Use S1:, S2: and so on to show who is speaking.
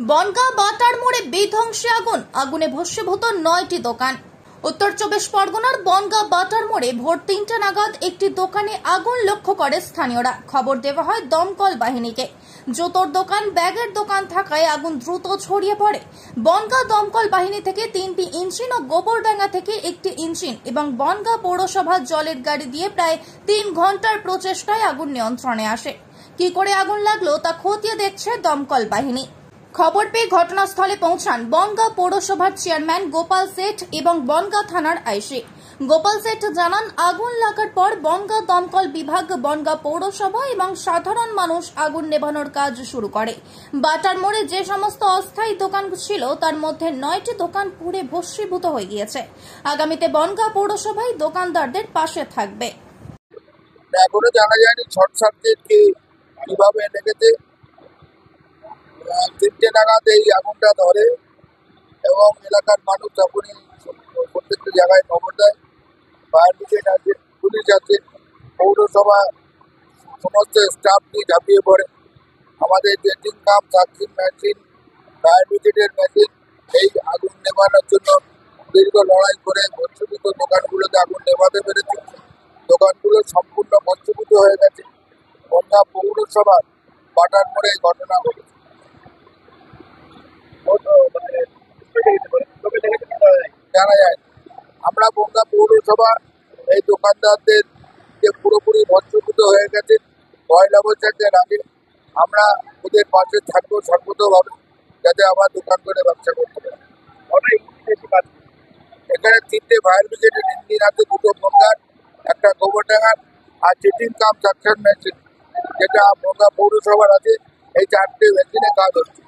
S1: Bongaon butter মোড়ে বিধ্বংসী আগুনে ভস্মীভূত 9টি দোকান। উত্তর চব্বিশ পরগনার বনগাঁ বাটার মোড়ে ভোর 3টা নাগাদ একটি দোকানে আগুন লক্ষ্য করে স্থানীয়রা। খবর দেওয়া হয় দমকল বাহিনীকে। জুতোর দোকান, ব্যাগের দোকান থাকায় আগুন দ্রুত ছড়িয়ে পড়ে। বনগাঁ দমকল বাহিনী থেকে 3টি ইঞ্জিন ও গোবরডাঙ্গা থেকে একটি ইঞ্জিন এবং বনগাঁ পৌরসভার জলের গাড়ি দিয়ে প্রায় 3 ঘন্টার প্রচেষ্টায় আগুন নিয়ন্ত্রণে আসে। কি করে আগুন লাগলো তা খতিয়ে দেখছে দমকল বাহিনী। খবর পেয়ে ঘটনাস্থলে পৌঁছান বনগাঁ পৌরসভার চেয়ারম্যান গোপাল সেঠ এবং বনগাঁ থানার আইসি। গোপাল সেঠ জানান, আগুন লাগার পর বনগাঁ দমকল বিভাগ, বনগাঁ পৌরসভা এবং সাধারণ মানুষ আগুন নেভানোর কাজ শুরু করে। বাটার মোড়ে যে সমস্ত অস্থায়ী দোকান ছিল তার মধ্যে 9টি দোকান পুড়ে ভস্মীভূত হয়ে গিয়েছে। আগামীতে বনগাঁ পৌরসভায় দোকানদারদের পাশে থাকবে।
S2: এখনো জানা যায়নি শর্ট সার্কিট কিভাবে লেগেছে। 3টে নাগাদ এই আগুনটা ধরে এবং এলাকার মানুষ তখনই প্রত্যেকটা জায়গায় খবর দেয়। ফায়ার ব্রিগেড আছে, পুলিশ আছে, পৌরসভা সমস্ত স্টাফ নিয়ে ঝাঁপিয়ে পড়ে। আমাদের জেটিং কাম, সার্চিং মেশিন, ফায়ার ব্রিগেডের মেশিন এই আগুন নেভানোর জন্য দীর্ঘ লড়াই করে ভস্মীভূত দোকানগুলোতে আগুন নেভাতে পেরেছে। দোকানগুলো সম্পূর্ণ ভস্মীভূত হয়ে গেছে। বনগাঁ পৌরসভার বাটার মোড়ে এই ঘটনা ঘটেছে। জানা যায় আমরা বনগাঁ পৌরসভা এই দোকানদারদের যে পুরোপুরি ভস্মীভূত হয়ে গেছে, পয়লা বৈশাখের আগে আমরা ওদের পাশে থাকবো সর্বতভাবে, যাতে আবার দোকান করে ব্যবসা করতে পারে। এখানে 3টে ফায়ার ব্রিগেডের ইঞ্জিন আছে, 2টো বনগাঁর, একটা গোবরডাঙ্গার আর জেটিং কাম সাকশন মেশিন যেটা বনগাঁ পৌরসভার আছে। এই 4টে মেশিনে কাজ হচ্ছে।